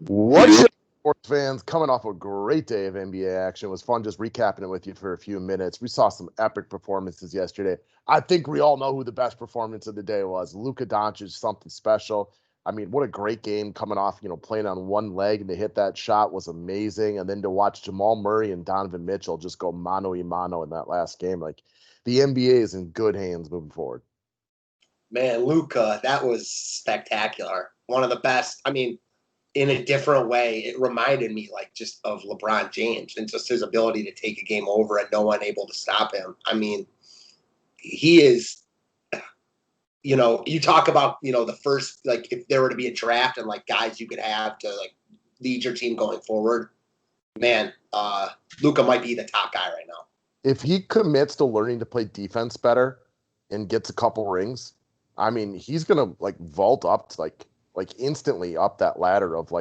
What's up, sports fans? Coming off a great day of NBA action. It was fun just recapping it with you for a few minutes. We saw some epic performances yesterday. I think we all know who the best performance of the day was. Luka Doncic, something special. I mean, what a great game coming off, playing on one leg, and to hit that shot was amazing. And then to watch Jamal Murray and Donovan Mitchell just go mano a mano in that last game. Like, the NBA is in good hands moving forward. Man, Luka, that was spectacular. One of the best. I mean, in a different way, it reminded me just of LeBron James and just his ability to take a game over and no one able to stop him. I mean, he is, you talk about, the first, if there were to be a draft and guys you could have to lead your team going forward, man, Luka might be the top guy right now. If he commits to learning to play defense better and gets a couple rings, I mean, he's going to vault up to instantly up that ladder of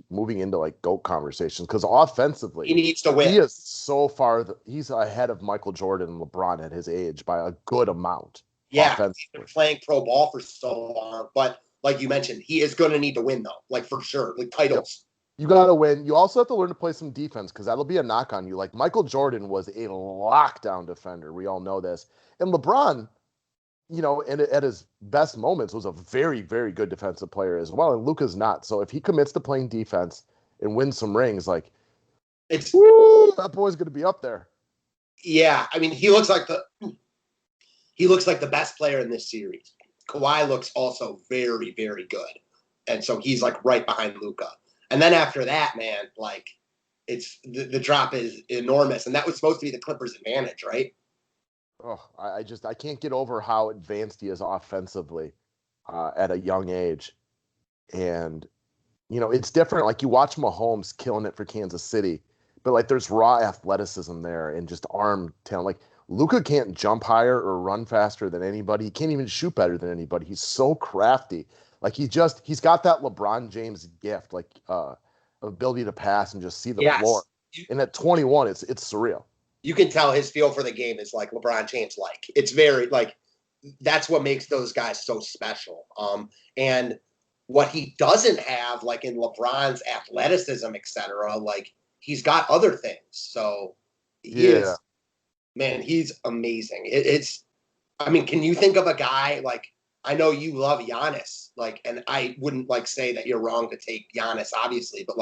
moving into GOAT conversations, because offensively he needs to win. He is so far he's ahead of Michael Jordan and LeBron at his age by a good amount. Yeah, he's been playing pro ball for so long, but like you mentioned, he is going to need to win though, for sure, titles. Yep. You got to win. You also have to learn to play some defense, because that'll be a knock on you. Michael Jordan was a lockdown defender. We all know this. And LeBron, at his best moments, was a very, very good defensive player as well. And Luka's not. So if he commits to playing defense and wins some rings, that boy's going to be up there. Yeah, I mean, he looks like the best player in this series. Kawhi looks also very, very good, and so he's right behind Luka. And then after that, man, it's the drop is enormous, and that was supposed to be the Clippers' advantage, right? Oh, I can't get over how advanced he is offensively at a young age. And, it's different. You watch Mahomes killing it for Kansas City, but there's raw athleticism there and just arm talent. Luka can't jump higher or run faster than anybody. He can't even shoot better than anybody. He's so crafty. He's got that LeBron James gift, ability to pass and just see the floor. And at 21, it's surreal. You can tell his feel for the game is LeBron James. It's very that's what makes those guys so special. And what he doesn't have, in LeBron's athleticism, etc., he's got other things. So he is, man, he's amazing. I mean, can you think of a guy I know you love Giannis, and I wouldn't say that you're wrong to take Giannis, obviously, but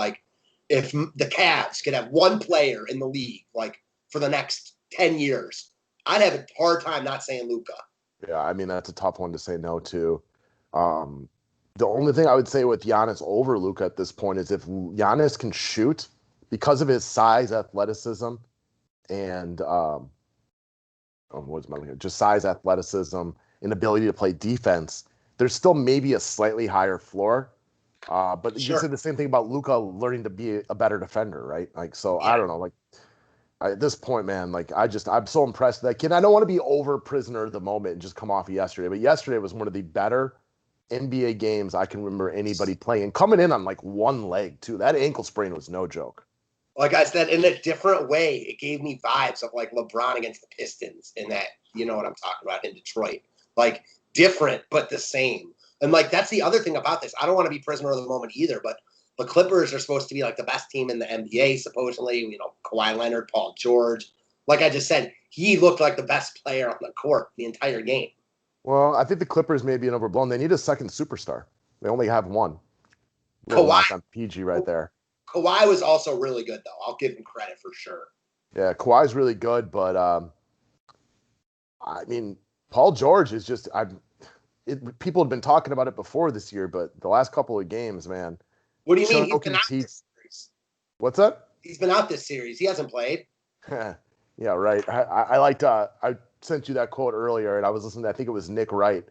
if the Cavs could have one player in the league, for the next 10 years, I'd have a hard time not saying Luka. Yeah, I mean, that's a tough one to say no to. The only thing I would say with Giannis over Luka at this point is if Giannis can shoot, because of his size, athleticism, and just size, athleticism, and ability to play defense, there's still maybe a slightly higher floor. But sure. You said the same thing about Luka learning to be a better defender, right? Yeah. I don't know, at this point, man, I'm so impressed with that kid. I don't want to be over prisoner of the moment and just come off of yesterday, but yesterday was one of the better NBA games I can remember anybody playing, and coming in on one leg too. That ankle sprain was no joke. Like I said, in a different way, it gave me vibes of LeBron against the Pistons in that, you know what I'm talking about, in Detroit. Different, but the same. And that's the other thing about this. I don't want to be prisoner of the moment either, but the Clippers are supposed to be the best team in the NBA, supposedly. Kawhi Leonard, Paul George. Like I just said, he looked like the best player on the court the entire game. Well, I think the Clippers may be overblown. They need a second superstar. They only have one. Kawhi on PG right there. Kawhi was also really good, though. I'll give him credit for sure. Yeah, Kawhi's really good, but I mean, Paul George is just people had been talking about it before this year, but the last couple of games, man. What do you mean? He's been out this series. What's that? He's been out this series. He hasn't played. Yeah, right. I liked. I sent you that quote earlier, and I was listening to, I think it was Nick Wright,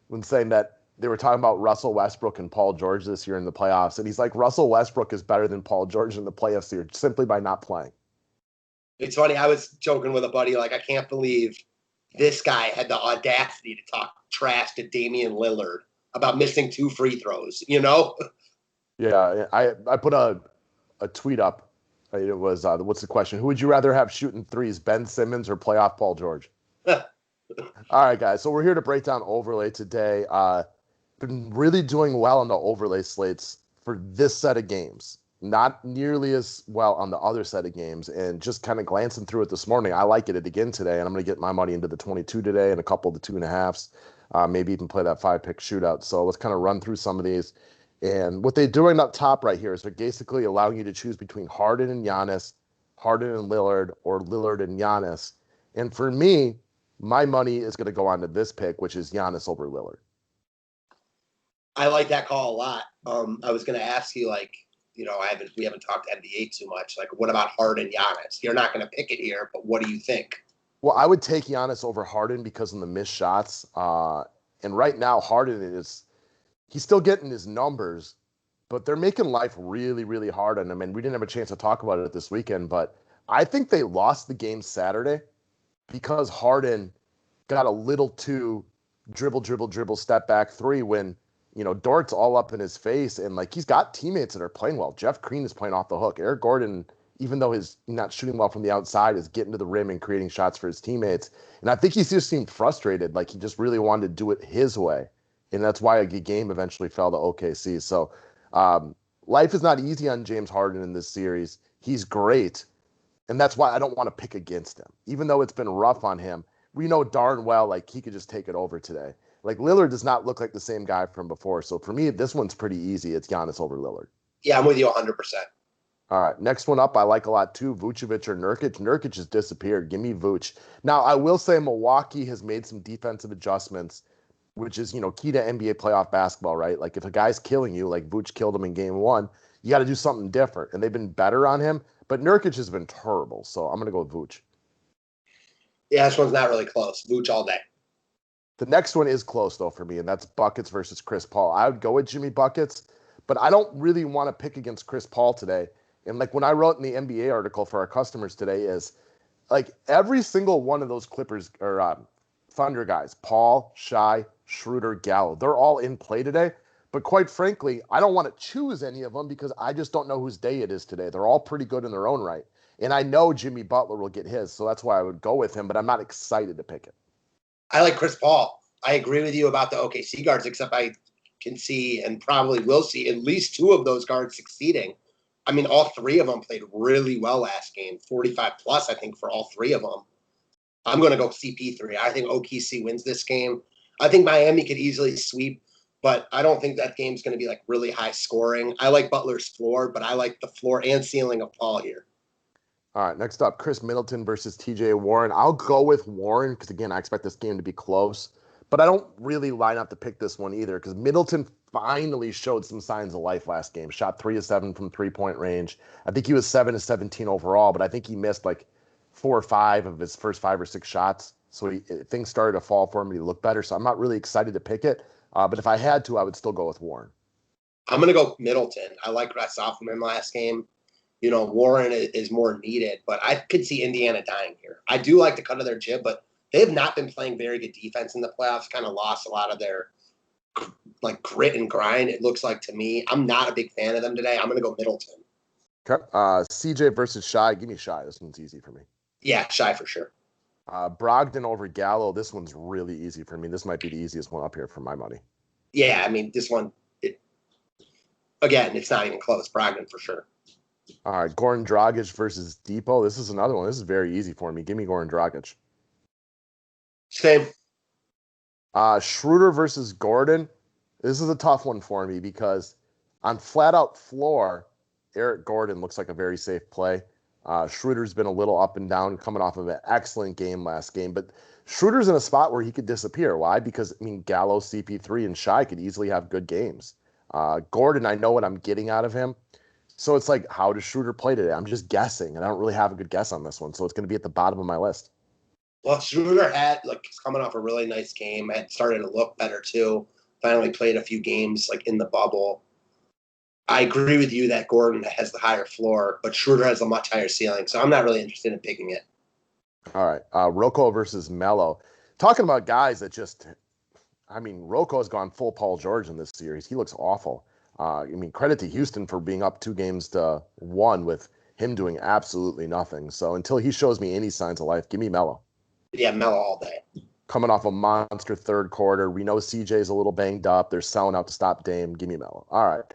when saying that they were talking about Russell Westbrook and Paul George this year in the playoffs, and he's like, Russell Westbrook is better than Paul George in the playoffs here simply by not playing. It's funny. I was joking with a buddy, I can't believe this guy had the audacity to talk trash to Damian Lillard about missing 2 free throws. Yeah, I put a tweet up. It was, what's the question? Who would you rather have shooting threes, Ben Simmons or playoff Paul George? All right, guys. So we're here to break down overlay today. Been really doing well on the overlay slates for this set of games. not nearly as well on the other set of games. And just kind of glancing through it this morning, I like it again today. And I'm going to get my money into the 22 today and a couple of the 2.5s. Maybe even play that 5-pick shootout. So let's kind of run through some of these. And what they're doing up top right here is they're basically allowing you to choose between Harden and Giannis, Harden and Lillard, or Lillard and Giannis. And for me, my money is going to go on to this pick, which is Giannis over Lillard. I like that call a lot. I was going to ask you, like, we haven't talked NBA too much. Like, what about Harden, Giannis? You're not going to pick it here, but what do you think? Well, I would take Giannis over Harden because of the missed shots. And right now, Harden he's still getting his numbers, but they're making life really, really hard on him. And we didn't have a chance to talk about it this weekend, but I think they lost the game Saturday because Harden got a little too dribble, step back three when, Dort's all up in his face. And, like, he's got teammates that are playing well. Jeff Green is playing off the hook. Eric Gordon, even though he's not shooting well from the outside, is getting to the rim and creating shots for his teammates. And I think he just seemed frustrated. Like, he just really wanted to do it his way. And that's why the game eventually fell to OKC. So life is not easy on James Harden in this series. He's great. And that's why I don't want to pick against him. Even though it's been rough on him, we know darn well, like, he could just take it over today. Like, Lillard does not look like the same guy from before. So for me, this one's pretty easy. It's Giannis over Lillard. Yeah, I'm with you 100%. All right, next one up, I like a lot too, Vucevic or Nurkic. Nurkic has disappeared. Give me Vuce. Now, I will say Milwaukee has made some defensive adjustments, which is, key to NBA playoff basketball, right? Like, if a guy's killing you, like Vuce killed him in game 1, you got to do something different. And they've been better on him, but Nurkic has been terrible. So I'm going to go with Vuce. Yeah, this one's not really close. Vuce all day. The next one is close, though, for me, and that's Buckets versus Chris Paul. I would go with Jimmy Buckets, but I don't really want to pick against Chris Paul today. And, like, when I wrote in the NBA article for our customers today is, like, every single one of those Clippers or Thunder guys, Paul, Shai, Schroeder, Gallo, they're all in play today. But quite frankly, I don't want to choose any of them because I just don't know whose day it is today. They're all pretty good in their own right. And I know Jimmy Butler will get his, so that's why I would go with him, but I'm not excited to pick it. I like Chris Paul. I agree with you about the OKC guards, except I can see and probably will see at least 2 of those guards succeeding. I mean, all 3 of them played really well last game, 45 plus, I think, for all 3 of them. I'm going to go CP3. I think OKC wins this game. I think Miami could easily sweep, but I don't think that game's going to be, like, really high scoring. I like Butler's floor, but I like the floor and ceiling of Paul here. All right, next up, Chris Middleton versus TJ Warren. I'll go with Warren because, again, I expect this game to be close. But I don't really line up to pick this one either because Middleton finally showed some signs of life last game. Shot 3 of 7 from three-point range. I think he was 7 of 17 overall, but I think he missed like 4 or 5 of his first 5 or 6 shots. So things started to fall for him and he looked better. So I'm not really excited to pick it. But if I had to, I would still go with Warren. I'm going to go Middleton. I like what I saw from him last game. Warren is more needed, but I could see Indiana dying here. I do like the cut of their jib, but they have not been playing very good defense in the playoffs, kind of lost a lot of their, like, grit and grind, it looks like to me. I'm not a big fan of them today. I'm going to go Middleton. Okay. CJ versus Shai. Give me Shai. This one's easy for me. Yeah, Shai for sure. Brogdon over Gallo. This one's really easy for me. This might be the easiest one up here for my money. Yeah, I mean, this one, again, it's not even close. Brogdon for sure. All right, Goran Dragic versus Depot. This is another one. This is very easy for me. Give me Goran Dragic. Same. Schroeder versus Gordon. This is a tough one for me because on flat-out floor, Eric Gordon looks like a very safe play. Schroeder's been a little up and down coming off of an excellent game last game. But Schroeder's in a spot where he could disappear. Why? Because, Gallo, CP3, and Shai could easily have good games. Gordon, I know what I'm getting out of him. So it's like, how does Schroeder play today? I'm just guessing, and I don't really have a good guess on this one. So it's going to be at the bottom of my list. Well, Schroeder he's coming off a really nice game. Had started to look better, too. Finally played a few games, like, in the bubble. I agree with you that Gordon has the higher floor, but Schroeder has a much higher ceiling. So I'm not really interested in picking it. All right. Roko versus Melo. Talking about guys that just, Roko has gone full Paul George in this series. He looks awful. Credit to Houston for being up 2-1 with him doing absolutely nothing. So until he shows me any signs of life, give me Melo. Yeah, Melo all day. Coming off a monster third quarter. We know CJ's a little banged up. They're selling out to stop Dame. Give me Melo. All right.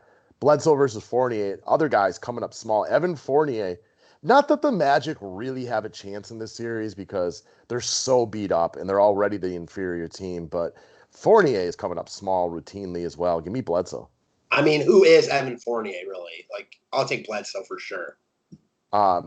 Bledsoe versus Fournier. Other guys coming up small. Evan Fournier. Not that the Magic really have a chance in this series because they're so beat up and they're already the inferior team, but Fournier is coming up small routinely as well. Give me Bledsoe. I mean, who is Evan Fournier, really? Like, I'll take Bledsoe for sure. I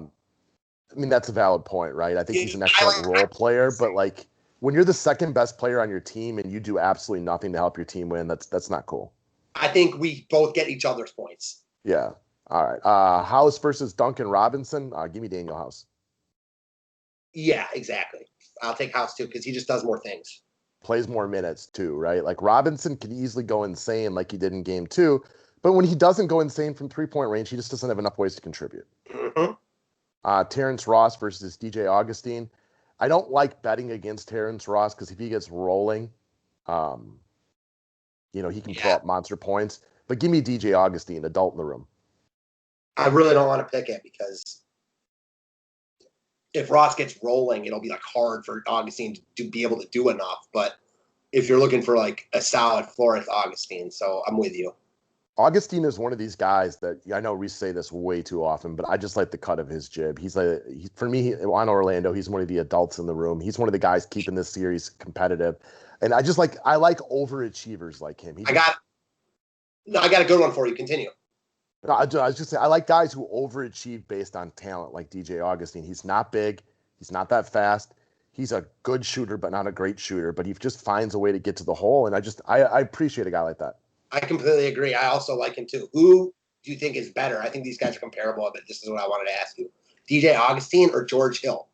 mean, that's a valid point, right? I think he's an excellent role player, but like when you're the second best player on your team and you do absolutely nothing to help your team win, that's not cool. I think we both get each other's points. Yeah. All right. House versus Duncan Robinson. Give me Daniel House. Yeah, exactly. I'll take House too because he just does more things. Plays more minutes too, right? Like Robinson could easily go insane like he did in game 2, but when he doesn't go insane from 3-point range, he just doesn't have enough ways to contribute. Mm-hmm. Terence Ross versus DJ Augustine. I don't like betting against Terence Ross because if he gets rolling, he can pull up monster points. But give me DJ Augustine, adult in the room. I really don't want to pick it because if Ross gets rolling, it'll be like hard for Augustine to be able to do enough. But if you're looking for like a solid floor, it's Augustine. So I'm with you. Augustine is one of these guys that I know we say this way too often, but I just like the cut of his jib. For me on Orlando, he's one of the adults in the room. He's one of the guys keeping this series competitive, and I like overachievers like him. I got a good one for you. Continue. No, I was just saying I like guys who overachieve based on talent, like DJ Augustine. He's not big, he's not that fast. He's a good shooter, but not a great shooter. But he just finds a way to get to the hole, and I appreciate a guy like that. I completely agree. I also like him too. Who do you think is better? I think these guys are comparable, but this is what I wanted to ask you. DJ Augustine or George Hill?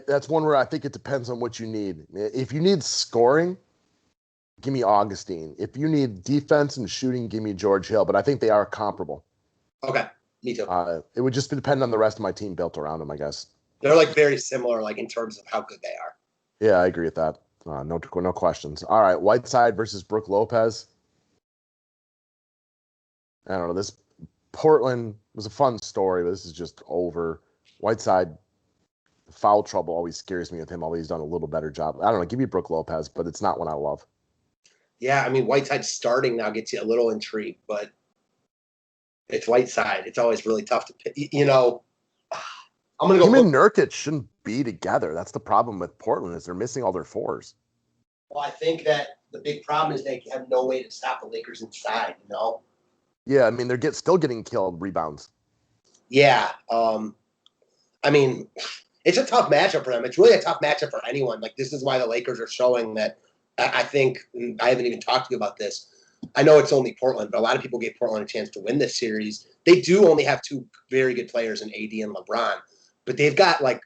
That's one where I think it depends on what you need. If you need scoring, give me Augustine. If you need defense and shooting, give me George Hill. But I think they are comparable. Okay, me too. It would just depend on the rest of my team built around them, I guess. They're like very similar, like in terms of how good they are. Yeah, I agree with that. No questions. All right, Whiteside versus Brook Lopez. I don't know. This Portland was a fun story, but this is just over. Whiteside, foul trouble always scares me with him, although he's done a little better job. I don't know. Give me Brook Lopez, but it's not one I love. Yeah, I mean, Whiteside starting now gets you a little intrigued, but it's Whiteside. It's always really tough to pick. I'm going to go. Him and Nurkic shouldn't be together. That's the problem with Portland is they're missing all their fours. Well, I think that the big problem is they have no way to stop the Lakers inside, Yeah, I mean, they're still getting killed rebounds. Yeah. I mean, it's a tough matchup for them. It's really a tough matchup for anyone. Like, this is why the Lakers are showing that. I think I haven't even talked to you about this. I know it's only Portland, but a lot of people gave Portland a chance to win this series. They do only have two very good players in AD and LeBron, but they've got like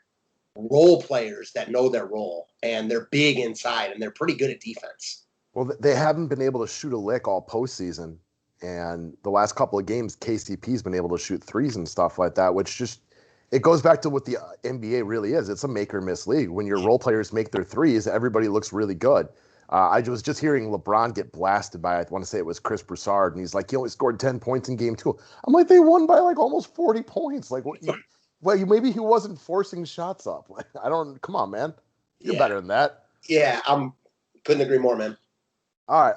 role players that know their role, and they're big inside, and they're pretty good at defense. Well, they haven't been able to shoot a lick all postseason, and the last couple of games, KCP's been able to shoot threes and stuff like that, which just it goes back to what the NBA really is. It's a make or miss league. When your role players make their threes, everybody looks really good. I was just hearing LeBron get blasted by, I want to say it was Chris Broussard, and he's like, he only scored 10 points in game 2. I'm like, they won by like almost 40 points. Like, maybe he wasn't forcing shots up. Like, come on, man. You're better than that. Yeah, couldn't agree more, man. All right,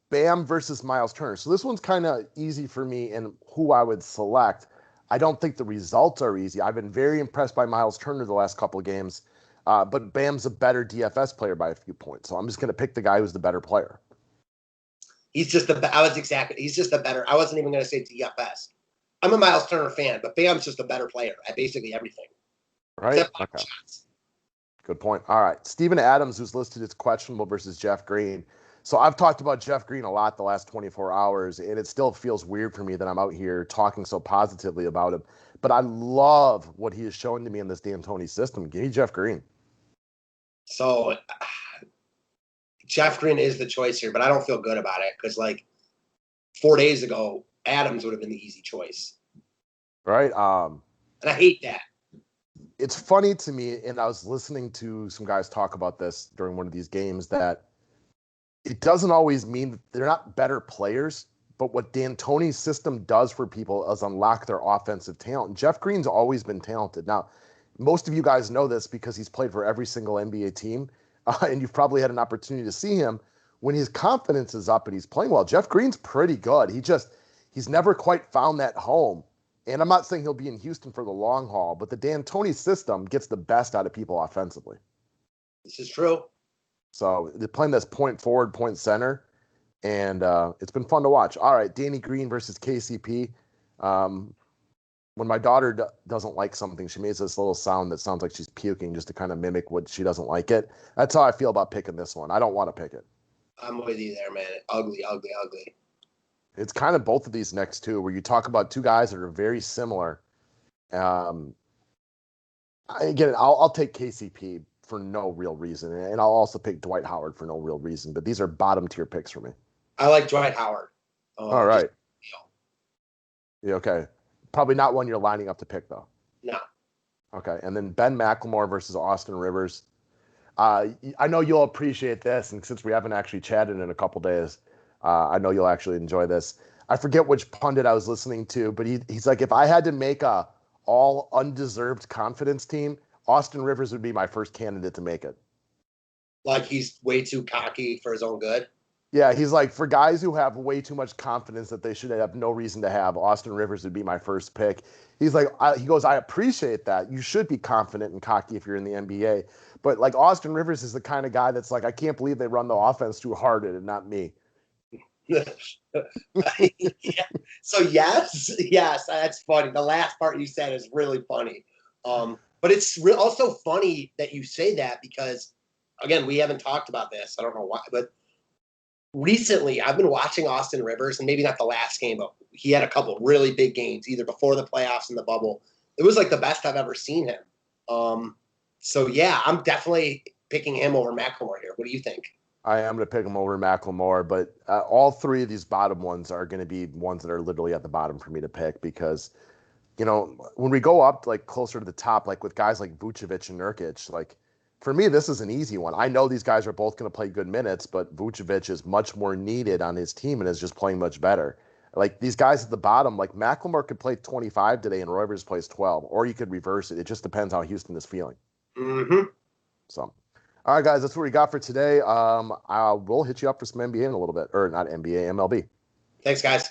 Bam versus Miles Turner. So this one's kind of easy for me and who I would select. I don't think the results are easy. I've been very impressed by Miles Turner the last couple of games. But Bam's a better DFS player by a few points. So I'm just going to pick the guy who's the better player. He's just the better. I wasn't even going to say DFS. I'm a Miles Turner fan, but Bam's just a better player at basically everything. Right? Okay. Good point. All right. Steven Adams, who's listed as questionable versus Jeff Green. So I've talked about Jeff Green a lot the last 24 hours, and it still feels weird for me that I'm out here talking so positively about him. But I love what he is showing to me in this D'Antoni system. Give me Jeff Green. So Jeff Green is the choice here, but I don't feel good about it because, like, 4 days ago, Adams would have been the easy choice. Right. And I hate that. It's funny to me, and I was listening to some guys talk about this during one of these games, that it doesn't always mean that they're not better players, but what D'Antoni's system does for people is unlock their offensive talent. And Jeff Green's always been talented. Now, most of you guys know this because he's played for every single NBA team. and you've probably had an opportunity to see him when his confidence is up and he's playing well. Jeff Green's pretty good. He's never quite found that home. And I'm not saying he'll be in Houston for the long haul, but the D'Antoni system gets the best out of people offensively. This is true. So they're playing this point forward, point center, and it's been fun to watch. All right, Danny Green versus KCP. When my daughter doesn't like something, she makes this little sound that sounds like she's puking just to kind of mimic what she doesn't like it. That's how I feel about picking this one. I don't want to pick it. I'm with you there, man. Ugly, ugly, ugly. It's kind of both of these next two where you talk about two guys that are very similar. Again, I'll take KCP for no real reason, and I'll also pick Dwight Howard for no real reason. But these are bottom tier picks for me. I like Dwight Howard. All right. Yeah, okay. Probably not one you're lining up to pick, though. No. Okay. And then Ben Mclemore versus Austin Rivers. I know you'll appreciate this, and since we haven't actually chatted in a couple days, I know you'll actually enjoy this. I forget which pundit I was listening to, but he's like, if I had to make a all undeserved confidence team, Austin Rivers would be my first candidate to make it. Like he's way too cocky for his own good? Yeah, he's like, for guys who have way too much confidence that they should have no reason to have, Austin Rivers would be my first pick. He's like, he goes, I appreciate that. You should be confident and cocky if you're in the NBA. But like Austin Rivers is the kind of guy that's like, I can't believe they run the offense too hard and not me. Yeah. So yes, that's funny. The last part you said is really funny. But it's also funny that you say that because, again, we haven't talked about this. I don't know why, but recently I've been watching Austin Rivers, and maybe not the last game, but he had a couple really big games, either before the playoffs and the bubble. It was like the best I've ever seen him. So yeah, I'm definitely picking him over Mclemore here. What do you think? I am going to pick him over Mclemore, but all three of these bottom ones are going to be ones that are literally at the bottom for me to pick because, you know, when we go up like closer to the top, like with guys like Vucevic and Nurkic, like for me, this is an easy one. I know these guys are both going to play good minutes, but Vucevic is much more needed on his team and is just playing much better. Like these guys at the bottom, like Mclemore could play 25 today and Rivers plays 12, or you could reverse it. It just depends how Houston is feeling. Mm-hmm. So. All right, guys, that's what we got for today. I will hit you up for some NBA in a little bit, or not NBA, MLB. Thanks, guys.